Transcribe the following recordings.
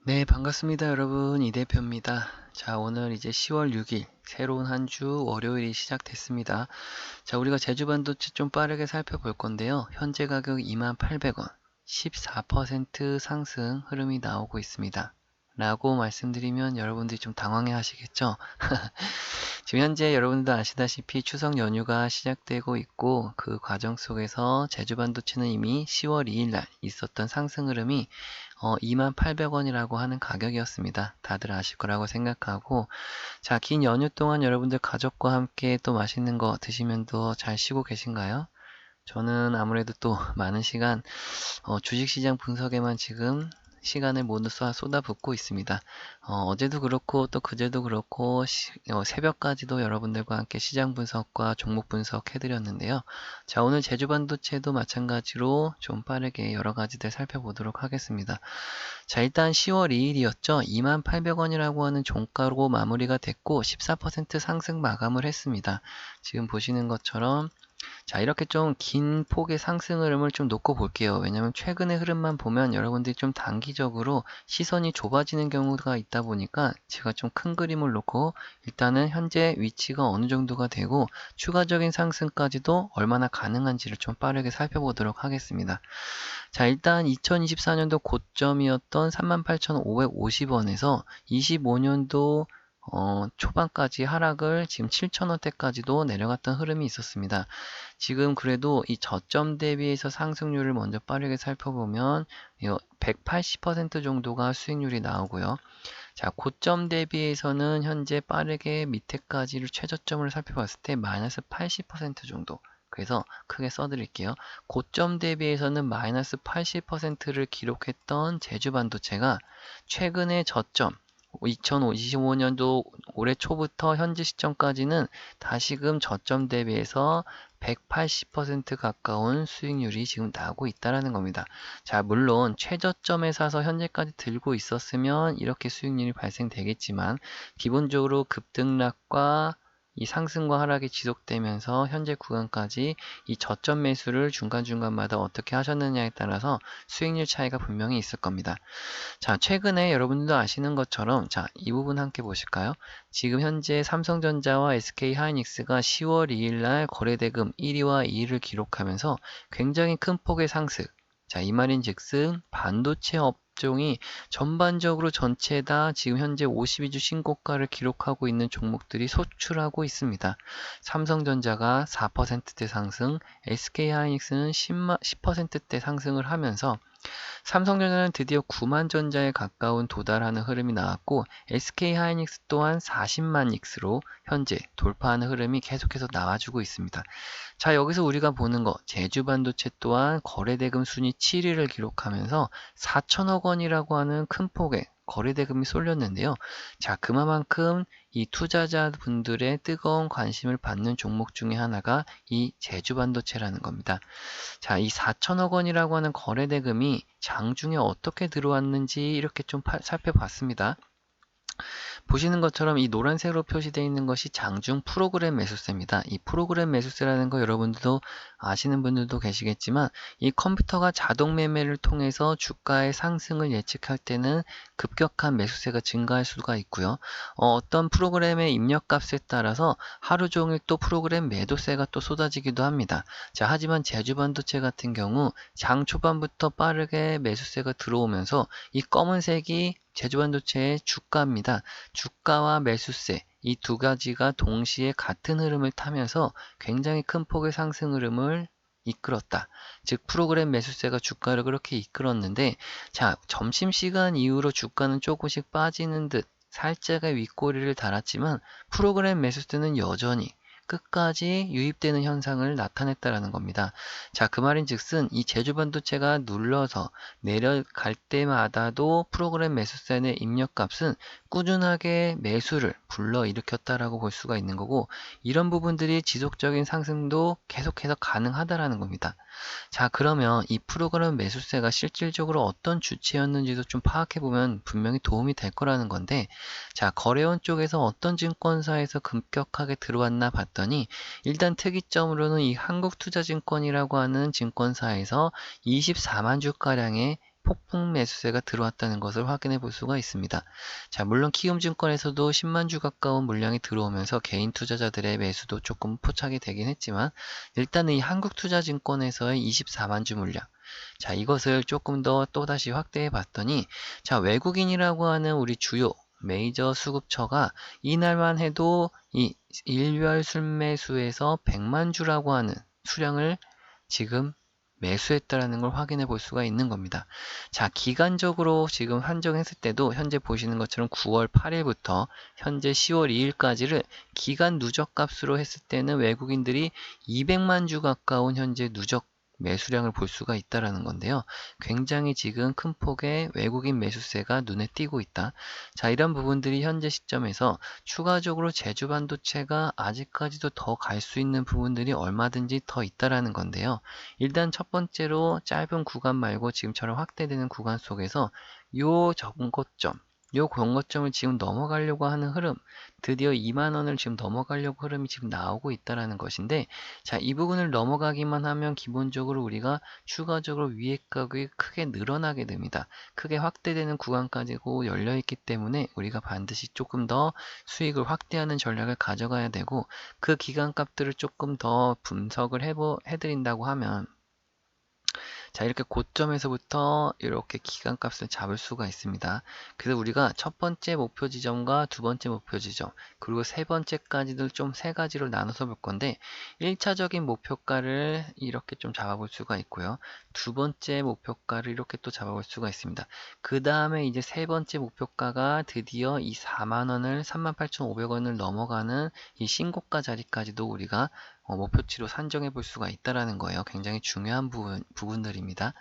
네, 반갑습니다, 여러분. 이 대표입니다. 자, 오늘 이제 10월 6일, 새로운 한 주 월요일이 시작됐습니다. 자, 우리가 제주 반도체 좀 빠르게 살펴볼 건데요. 현재 가격 28,800원, 14% 상승 흐름이 나오고 있습니다. 라고 말씀드리면 여러분들이 좀 당황해 하시겠죠? 지금 현재 여러분도 아시다시피 추석 연휴가 시작되고 있고 그 과정 속에서 제주 반도체는 이미 10월 2일 날 있었던 상승 흐름이 28,000원이라고 하는 가격이었습니다. 다들 아실 거라고 생각하고 자, 긴 연휴 동안 여러분들 가족과 함께 또 맛있는 거 드시면 또 잘 쉬고 계신가요? 저는 아무래도 또 많은 시간 주식시장 분석에만 지금 시간을 모두 쏟아붓고 있습니다. 어제도 그렇고 또 그제도 그렇고 새벽까지도 여러분들과 함께 시장 분석과 종목 분석 해드렸는데요. 자, 오늘 제주반도체도 마찬가지로 좀 빠르게 여러 가지들 살펴보도록 하겠습니다. 자, 일단 10월 2일이었죠. 28,000원이라고 하는 종가로 마무리가 됐고 14% 상승 마감을 했습니다. 지금 보시는 것처럼 자, 이렇게 좀 긴 폭의 상승 흐름을 좀 놓고 볼게요. 왜냐면 최근의 흐름만 보면 여러분들이 좀 단기적으로 시선이 좁아지는 경우가 있다 보니까 제가 좀 큰 그림을 놓고 일단은 현재 위치가 어느 정도가 되고 추가적인 상승까지도 얼마나 가능한지를 좀 빠르게 살펴보도록 하겠습니다. 자, 일단 2024년도 고점이었던 38,550원에서 25년도 초반까지 하락을 지금 7,000원대까지도 내려갔던 흐름이 있었습니다. 지금 그래도 이 저점 대비해서 상승률을 먼저 빠르게 살펴보면 180% 정도가 수익률이 나오고요. 자, 고점 대비해서는 현재 빠르게 밑에까지를 최저점을 살펴봤을 때 마이너스 80% 정도. 그래서 크게 써드릴게요. 고점 대비해서는 마이너스 80%를 기록했던 제주반도체가 최근의 저점 2025년도 올해 초부터 현재 시점까지는 다시금 저점 대비해서 180% 가까운 수익률이 지금 나오고 있다는 겁니다. 자, 물론 최저점에 사서 현재까지 들고 있었으면 이렇게 수익률이 발생되겠지만 기본적으로 급등락과 이 상승과 하락이 지속되면서 현재 구간까지 이 저점 매수를 중간중간마다 어떻게 하셨느냐에 따라서 수익률 차이가 분명히 있을 겁니다. 자, 최근에 여러분들도 아시는 것처럼 자, 이 부분 함께 보실까요? 지금 현재 삼성전자와 SK하이닉스가 10월 2일 날 거래대금 1위와 2위를 기록하면서 굉장히 큰 폭의 상승. 자, 이 말인즉슨 반도체 업종이 전반적으로 전체 다 지금 현재 52주 신고가를 기록하고 있는 종목들이 소출하고 있습니다. 삼성전자가 4%대 상승, SK하이닉스는 10%대 상승을 하면서 삼성전자는 드디어 9만 전자에 가까운 도달하는 흐름이 나왔고 SK하이닉스 또한 40만 닉스로 현재 돌파하는 흐름이 계속해서 나와주고 있습니다. 자, 여기서 우리가 보는 거 제주반도체 또한 거래대금 순위 7위를 기록하면서 4천억 원이라고 하는 큰 폭의 거래대금이 쏠렸는데요. 자, 그만큼 이 투자자분들의 뜨거운 관심을 받는 종목 중에 하나가 이 제주반도체라는 겁니다. 자, 이 4천억 원이라고 하는 거래대금이 장중에 어떻게 들어왔는지 이렇게 좀 살펴봤습니다. 보시는 것처럼 이 노란색으로 표시되어 있는 것이 장중 프로그램 매수세입니다. 이 프로그램 매수세라는 거 여러분들도 아시는 분들도 계시겠지만 이 컴퓨터가 자동 매매를 통해서 주가의 상승을 예측할 때는 급격한 매수세가 증가할 수가 있고요. 어떤 프로그램의 입력값에 따라서 하루 종일 또 프로그램 매도세가 또 쏟아지기도 합니다. 자, 하지만 제주반도체 같은 경우 장 초반부터 빠르게 매수세가 들어오면서 이 검은색이 제주반도체의 주가입니다. 주가와 매수세 이 두 가지가 동시에 같은 흐름을 타면서 굉장히 큰 폭의 상승 흐름을 이끌었다. 즉 프로그램 매수세가 주가를 그렇게 이끌었는데 자, 점심시간 이후로 주가는 조금씩 빠지는 듯 살짝의 윗꼬리를 달았지만 프로그램 매수세는 여전히 끝까지 유입되는 현상을 나타냈다라는 겁니다. 자, 그 말인즉슨 이 제주반도체가 눌러서 내려갈 때마다도 프로그램 매수세의 입력값은 꾸준하게 매수를 불러일으켰다라고 볼 수가 있는 거고 이런 부분들이 지속적인 상승도 계속해서 가능하다라는 겁니다. 자, 그러면 이 프로그램 매수세가 실질적으로 어떤 주체였는지도 좀 파악해보면 분명히 도움이 될 거라는 건데 자, 거래원 쪽에서 어떤 증권사에서 급격하게 들어왔나 봤더니 일단 특이점으로는 이 한국투자증권이라고 하는 증권사에서 24만 주가량의 폭풍 매수세가 들어왔다는 것을 확인해 볼 수가 있습니다. 자, 물론 키움증권에서도 10만 주 가까운 물량이 들어오면서 개인 투자자들의 매수도 조금 포착이 되긴 했지만 일단은 이 한국투자증권에서의 24만 주 물량, 자, 이것을 조금 더 또다시 확대해 봤더니, 자, 외국인이라고 하는 우리 주요 메이저 수급처가 이날만 해도 이 일별 순매수에서 100만 주라고 하는 수량을 지금 매수했다라는 걸 확인해 볼 수가 있는 겁니다. 자, 기간적으로 지금 한정했을 때도 현재 보시는 것처럼 9월 8일부터 현재 10월 2일까지를 기간 누적 값으로 했을 때는 외국인들이 200만 주 가까운 현재 누적 매수량을 볼 수가 있다라는 건데요. 굉장히 지금 큰 폭의 외국인 매수세가 눈에 띄고 있다. 자, 이런 부분들이 현재 시점에서 추가적으로 제주 반도체가 아직까지도 더 갈 수 있는 부분들이 얼마든지 더 있다라는 건데요. 일단 첫 번째로 짧은 구간 말고 지금처럼 확대되는 구간 속에서 요 정고점, 요 공고점을 지금 넘어가려고 하는 흐름, 드디어 2만 원을 지금 넘어가려고 흐름이 지금 나오고 있다라는 것인데, 자, 이 부분을 넘어가기만 하면 기본적으로 우리가 추가적으로 위액 가격이 크게 늘어나게 됩니다. 크게 확대되는 구간까지고 열려 있기 때문에 우리가 반드시 조금 더 수익을 확대하는 전략을 가져가야 되고, 그 기간 값들을 조금 더 분석을 해드린다고 하면, 자, 이렇게 고점에서부터 이렇게 기간값을 잡을 수가 있습니다. 그래서 우리가 첫 번째 목표 지점과 두 번째 목표 지점, 그리고 세 번째까지도 좀 세 가지로 나눠서 볼 건데, 1차적인 목표가를 이렇게 좀 잡아볼 수가 있고요. 두 번째 목표가를 이렇게 또 잡아볼 수가 있습니다. 그 다음에 이제 세 번째 목표가가 드디어 이 4만원을, 38,500원을 넘어가는 이 신고가 자리까지도 우리가 목표치로 산정해 볼 수가 있다라는 거예요. 굉장히 중요한 부분들입니다.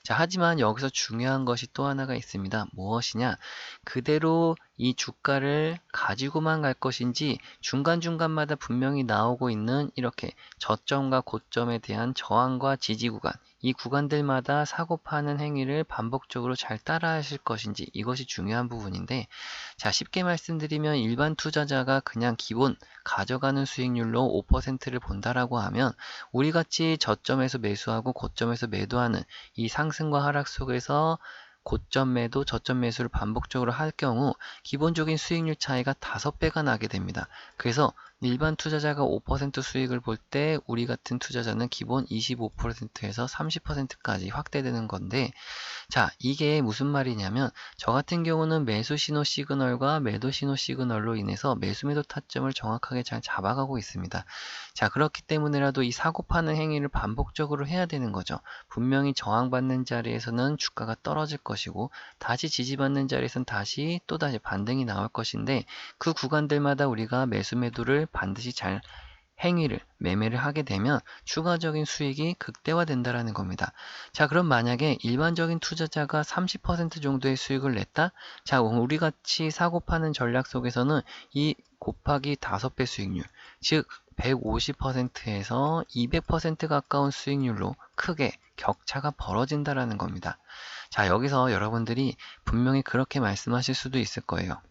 자, 하지만 여기서 중요한 것이 또 하나가 있습니다. 무엇이냐? 그대로 이 주가를 가지고만 갈 것인지 중간중간마다 분명히 나오고 있는 이렇게 저점과 고점에 대한 저항과 지지 구간, 이 구간들마다 사고 파는 행위를 반복적으로 잘 따라 하실 것인지, 이것이 중요한 부분인데, 자, 쉽게 말씀드리면 일반 투자자가 그냥 기본 가져가는 수익률로 5%를 본다라고 하면 우리같이 저점에서 매수하고 고점에서 매도하는 이 상승과 하락 속에서 고점 매도, 저점 매수를 반복적으로 할 경우 기본적인 수익률 차이가 5배가 나게 됩니다. 그래서 일반 투자자가 5% 수익을 볼 때 우리 같은 투자자는 기본 25%에서 30%까지 확대되는 건데, 자, 이게 무슨 말이냐면 저 같은 경우는 매수 신호 시그널과 매도 신호 시그널로 인해서 매수 매도 타점을 정확하게 잘 잡아가고 있습니다. 자, 그렇기 때문에라도 이 사고 파는 행위를 반복적으로 해야 되는 거죠. 분명히 저항받는 자리에서는 주가가 떨어질 것이고 다시 지지받는 자리에서는 다시 또다시 반등이 나올 것인데, 그 구간들마다 우리가 매수 매도를 반드시 잘 행위를, 매매를 하게 되면 추가적인 수익이 극대화된다라는 겁니다. 자, 그럼 만약에 일반적인 투자자가 30% 정도의 수익을 냈다? 자, 우리 같이 사고 파는 전략 속에서는 이 곱하기 5배 수익률, 즉 150%에서 200% 가까운 수익률로 크게 격차가 벌어진다라는 겁니다. 자, 여기서 여러분들이 분명히 그렇게 말씀하실 수도 있을 거예요.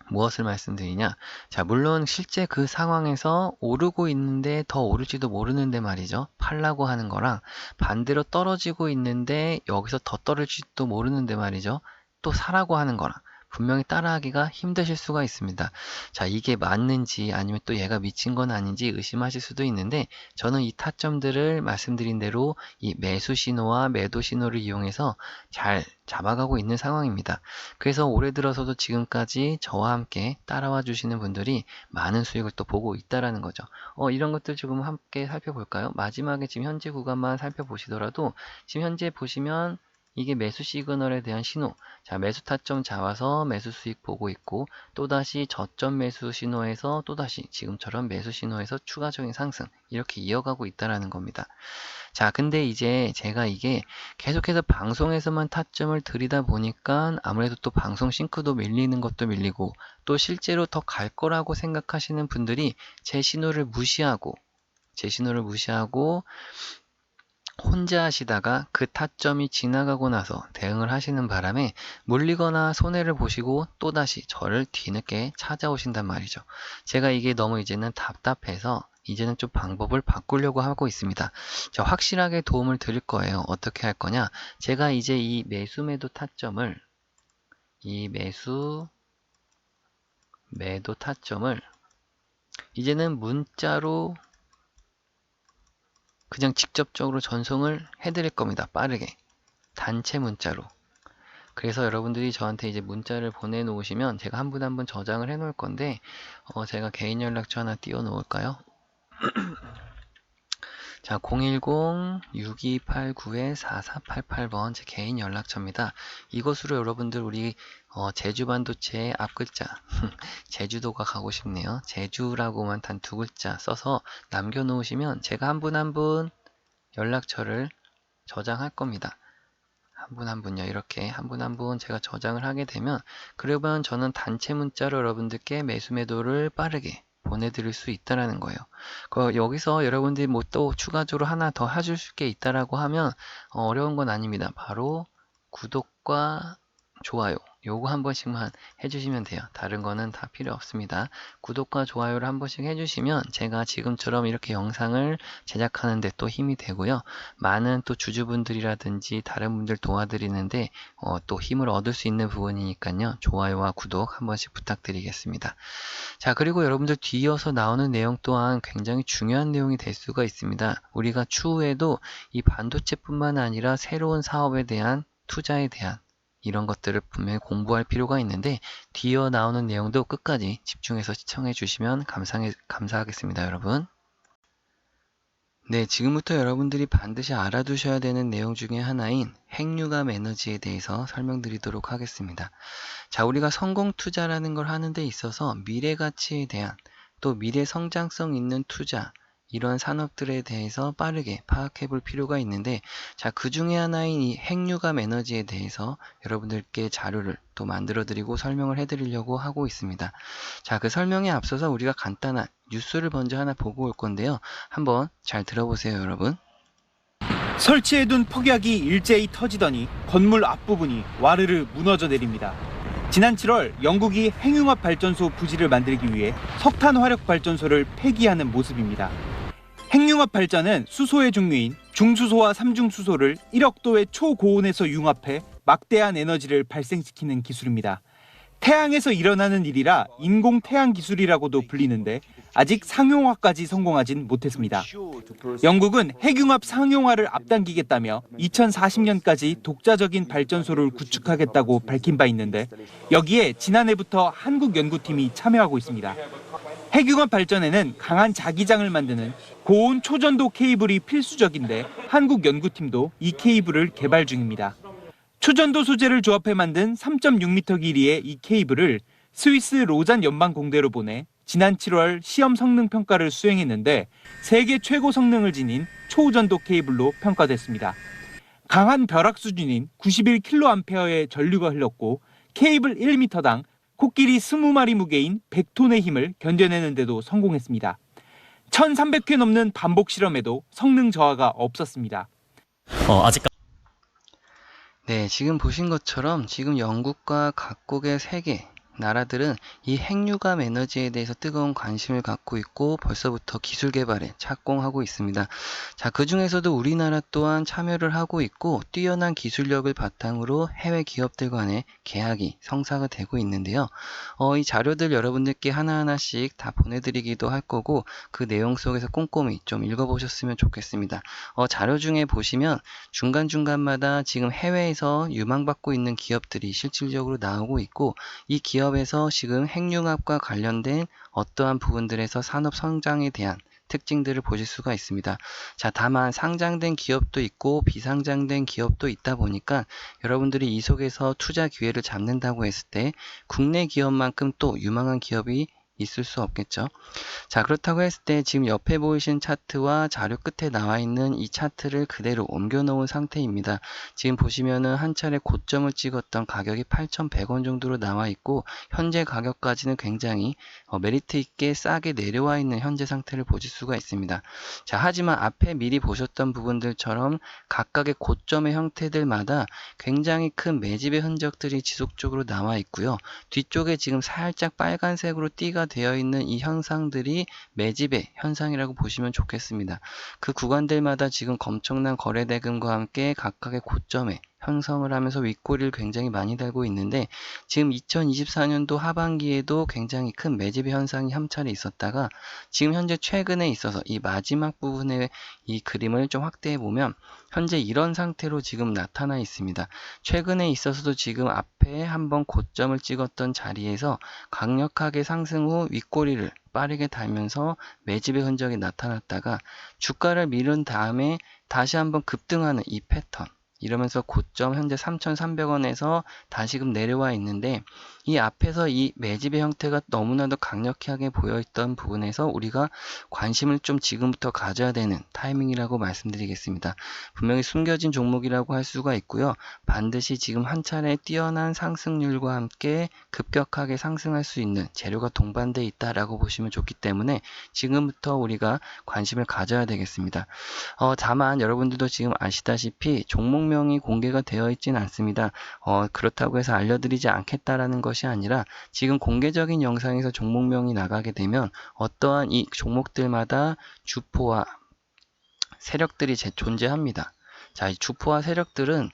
무엇을 말씀드리냐? 자, 물론 실제 그 상황에서 오르고 있는데 더 오를지도 모르는데 말이죠. 팔라고 하는 거랑 반대로 떨어지고 있는데 여기서 더 떨어질지도 모르는데 말이죠. 또 사라고 하는 거랑 분명히 따라하기가 힘드실 수가 있습니다. 자, 이게 맞는지 아니면 또 얘가 미친 건 아닌지 의심하실 수도 있는데, 저는 이 타점들을 말씀드린 대로 이 매수 신호와 매도 신호를 이용해서 잘 잡아가고 있는 상황입니다. 그래서 올해 들어서도 지금까지 저와 함께 따라와 주시는 분들이 많은 수익을 또 보고 있다라는 거죠. 이런 것들 조금 함께 살펴볼까요? 마지막에 지금 현재 구간만 살펴보시더라도 지금 현재 보시면 이게 매수 시그널에 대한 신호. 자, 매수 타점 잡아서 매수 수익 보고 있고, 또다시 저점 매수 신호에서 또다시 지금처럼 매수 신호에서 추가적인 상승. 이렇게 이어가고 있다라는 겁니다. 자, 근데 이제 제가 이게 계속해서 방송에서만 타점을 들이다 보니까 아무래도 또 방송 싱크도 밀리는 것도 밀리고, 또 실제로 더 갈 거라고 생각하시는 분들이 제 신호를 무시하고 혼자 하시다가 그 타점이 지나가고 나서 대응을 하시는 바람에 물리거나 손해를 보시고 또다시 저를 뒤늦게 찾아오신단 말이죠. 제가 이게 너무 이제는 답답해서 이제는 좀 방법을 바꾸려고 하고 있습니다. 자, 확실하게 도움을 드릴 거예요. 어떻게 할 거냐? 제가 이제 이 매수 매도 타점을 이제는 문자로 그냥 직접적으로 전송을 해드릴 겁니다. 빠르게. 단체 문자로. 그래서 여러분들이 저한테 이제 문자를 보내놓으시면 제가 한 분 한 분 저장을 해놓을 건데, 제가 개인 연락처 하나 띄워놓을까요? 자, 010-6289-4488번 제 개인 연락처입니다. 이것으로 여러분들 우리 제주 반도체의 앞글자 제주도가 가고 싶네요. 제주라고만 단 두 글자 써서 남겨놓으시면 제가 한 분 한 분 연락처를 저장할 겁니다. 한 분 한 분요. 이렇게 한 분 한 분 제가 저장을 하게 되면, 그러면 저는 단체 문자로 여러분들께 매수 매도를 빠르게 보내드릴 수 있다라는 거예요. 여기서 여러분들이 뭐 또 추가적으로 하나 더 해줄 게 있다라고 하면 어려운 건 아닙니다. 바로 구독과 좋아요, 요거 한 번씩만 해주시면 돼요. 다른 거는 다 필요 없습니다. 구독과 좋아요를 한 번씩 해주시면 제가 지금처럼 이렇게 영상을 제작하는데 또 힘이 되고요. 많은 또 주주분들이라든지 다른 분들 도와드리는데 또 힘을 얻을 수 있는 부분이니까요. 좋아요와 구독 한 번씩 부탁드리겠습니다. 자, 그리고 여러분들 뒤이어서 나오는 내용 또한 굉장히 중요한 내용이 될 수가 있습니다. 우리가 추후에도 이 반도체뿐만 아니라 새로운 사업에 대한 투자에 대한 이런 것들을 분명히 공부할 필요가 있는데, 뒤이어 나오는 내용도 끝까지 집중해서 시청해 주시면 감사하겠습니다, 여러분. 네, 지금부터 여러분들이 반드시 알아두셔야 되는 내용 중에 하나인 핵융합 에너지에 대해서 설명드리도록 하겠습니다. 자, 우리가 성공 투자라는 걸 하는 데 있어서 미래 가치에 대한, 또 미래 성장성 있는 투자, 이런 산업들에 대해서 빠르게 파악해 볼 필요가 있는데, 자, 그 중에 하나인 이 핵융합 에너지에 대해서 여러분들께 자료를 또 만들어 드리고 설명을 해 드리려고 하고 있습니다. 자, 그 설명에 앞서서 우리가 간단한 뉴스를 먼저 하나 보고 올 건데요. 한번 잘 들어보세요, 여러분. 설치해둔 폭약이 일제히 터지더니 건물 앞부분이 와르르 무너져 내립니다. 지난 7월 영국이 핵융합 발전소 부지를 만들기 위해 석탄 화력 발전소를 폐기하는 모습입니다. 핵융합 발전은 수소의 종류인 중수소와 삼중수소를 1억도의 초고온에서 융합해 막대한 에너지를 발생시키는 기술입니다. 태양에서 일어나는 일이라 인공 태양 기술이라고도 불리는데 아직 상용화까지 성공하진 못했습니다. 영국은 핵융합 상용화를 앞당기겠다며 2040년까지 독자적인 발전소를 구축하겠다고 밝힌 바 있는데, 여기에 지난해부터 한국 연구팀이 참여하고 있습니다. 핵융합 발전에는 강한 자기장을 만드는 고온 초전도 케이블이 필수적인데 한국 연구팀도 이 케이블을 개발 중입니다. 초전도 소재를 조합해 만든 3.6m 길이의 이 케이블을 스위스 로잔 연방공대로 보내 지난 7월 시험 성능 평가를 수행했는데 세계 최고 성능을 지닌 초전도 케이블로 평가됐습니다. 강한 벼락 수준인 91kA의 전류가 흘렀고 케이블 1m당 코끼리 20마리 무게인 100톤의 힘을 견뎌내는데도 성공했습니다. 1300회 넘는 반복 실험에도 성능 저하가 없었습니다. 네, 지금 보신 것처럼 지금 영국과 각국의 세계 나라들은 이 핵융합 에너지에 대해서 뜨거운 관심을 갖고 있고 벌써부터 기술 개발에 착공하고 있습니다. 자, 그 중에서도 우리나라 또한 참여를 하고 있고 뛰어난 기술력을 바탕으로 해외 기업들 간의 계약이 성사가 되고 있는데요. 이 자료들 여러분들께 하나하나씩 다 보내드리기도 할 거고 그 내용 속에서 꼼꼼히 좀 읽어보셨으면 좋겠습니다. 자료 중에 보시면 중간중간마다 지금 해외에서 유망받고 있는 기업들이 실질적으로 나오고 있고, 이 기업에서 지금 핵융합과 관련된 어떠한 부분들에서 산업 성장에 대한 특징들을 보실 수가 있습니다. 자, 다만 상장된 기업도 있고 비상장된 기업도 있다 보니까 여러분들이 이 속에서 투자 기회를 잡는다고 했을 때 국내 기업만큼 또 유망한 기업이 있을 수 없겠죠. 자, 그렇다고 했을 때 지금 옆에 보이신 차트와 자료 끝에 나와 있는 이 차트를 그대로 옮겨 놓은 상태입니다. 지금 보시면은 한 차례 고점을 찍었던 가격이 8,100원 정도로 나와 있고, 현재 가격까지는 굉장히 메리트 있게 싸게 내려와 있는 현재 상태를 보실 수가 있습니다. 자, 하지만 앞에 미리 보셨던 부분들처럼 각각의 고점의 형태들마다 굉장히 큰 매집의 흔적들이 지속적으로 나와 있고요. 뒤쪽에 지금 살짝 빨간색으로 띠가 되어 있는 이 현상들이 매집의 현상이라고 보시면 좋겠습니다. 그 구간들마다 지금 엄청난 거래 대금과 함께 각각의 고점에 형성을 하면서 윗꼬리를 굉장히 많이 달고 있는데, 지금 2024년도 하반기에도 굉장히 큰 매집의 현상이 한 차례 있었다가 지금 현재 최근에 있어서 이 마지막 부분의 이 그림을 좀 확대해 보면 현재 이런 상태로 지금 나타나 있습니다. 최근에 있어서도 지금 앞에 한번 고점을 찍었던 자리에서 강력하게 상승 후 윗꼬리를 빠르게 달면서 매집의 흔적이 나타났다가 주가를 밀은 다음에 다시 한번 급등하는 이 패턴, 이러면서 고점 현재 3,300원에서 다시금 내려와 있는데, 이 앞에서 이 매집의 형태가 너무나도 강력하게 보여있던 부분에서 우리가 관심을 좀 지금부터 가져야 되는 타이밍이라고 말씀드리겠습니다. 분명히 숨겨진 종목이라고 할 수가 있고요. 반드시 지금 한 차례 뛰어난 상승률과 함께 급격하게 상승할 수 있는 재료가 동반되어 있다라고 보시면 좋기 때문에 지금부터 우리가 관심을 가져야 되겠습니다. 다만 여러분들도 지금 아시다시피 종목명이 공개가 되어 있진 않습니다. 그렇다고 해서 알려드리지 않겠다라는 것이 아니라 지금 공개적인 영상에서 종목명이 나가게 되면 어떠한 이 종목들마다 주포와 세력들이 존재합니다. 자, 이 주포와 세력들은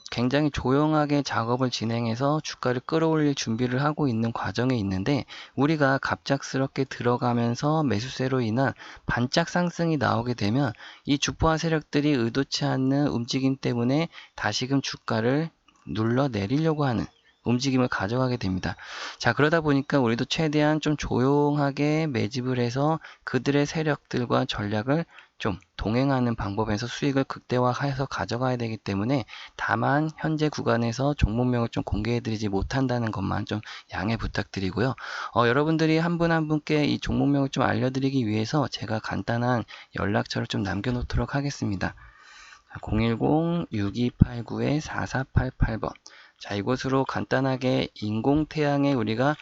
굉장히 조용하게 작업을 진행해서 주가를 끌어올릴 준비를 하고 있는 과정에 있는데, 우리가 갑작스럽게 들어가면서 매수세로 인한 반짝 상승이 나오게 되면 이 주포와 세력들이 의도치 않는 움직임 때문에 다시금 주가를 눌러 내리려고 하는 움직임을 가져가게 됩니다. 자, 그러다 보니까 우리도 최대한 좀 조용하게 매집을 해서 그들의 세력들과 전략을 좀 동행하는 방법에서 수익을 극대화해서 가져가야 되기 때문에, 다만 현재 구간에서 종목명을 좀 공개해드리지 못한다는 것만 좀 양해 부탁드리고요. 여러분들이 한 분 한 분께 이 종목명을 좀 알려드리기 위해서 제가 간단한 연락처를 좀 남겨놓도록 하겠습니다. 010-6289-4488번. 자, 이곳으로 간단하게 인공태양에 우리가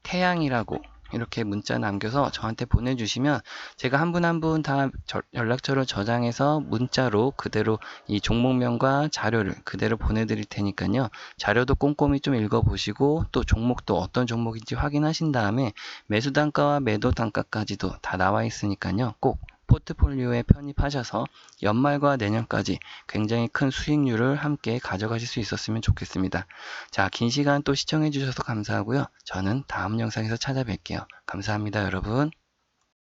태양이라고 이렇게 문자 남겨서 저한테 보내주시면 제가 한 분 한 분 다 연락처를 저장해서 문자로 그대로 이 종목명과 자료를 그대로 보내드릴 테니까요. 자료도 꼼꼼히 좀 읽어보시고 또 종목도 어떤 종목인지 확인하신 다음에 매수 단가와 매도 단가까지도 다 나와 있으니까요. 꼭 포트폴리오에 편입하셔서 연말과 내년까지 굉장히 큰 수익률을 함께 가져가실 수 있었으면 좋겠습니다. 자, 긴 시간 또 시청해 주셔서 감사하고요. 저는 다음 영상에서 찾아뵐게요. 감사합니다, 여러분.